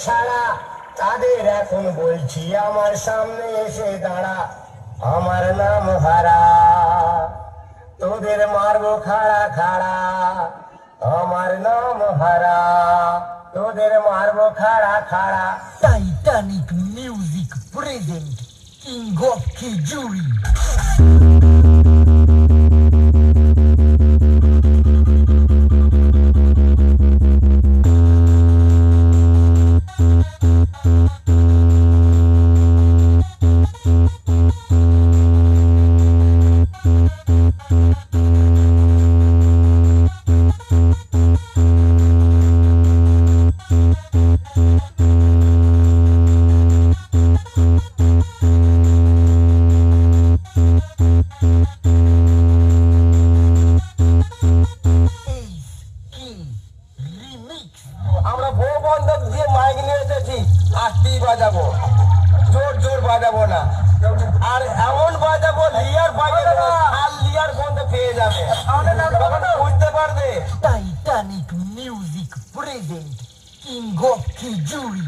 ছাড়া, তাদের এখন বলছি আমার সামনে এসে দাঁড়া, আমার নাম হারা, তোদের মারবো খাড়া খাড়া, আমার নাম হারা, তোদের মারবো খাড়া খাড়া। Titanic music present king of khichuri. আমরা বউ বন্ধক দিয়ে মাইক নিয়ে এসেছি, আস্তেই বাজাবো, জোর জোর বাজাবো না, আর এমন বাজাবো লিয়ার বাজাবো আর লিয়ার বন্ধ পেয়ে যাবে, তখন বুঝতে পারবে। Titanic music present king of khichuri.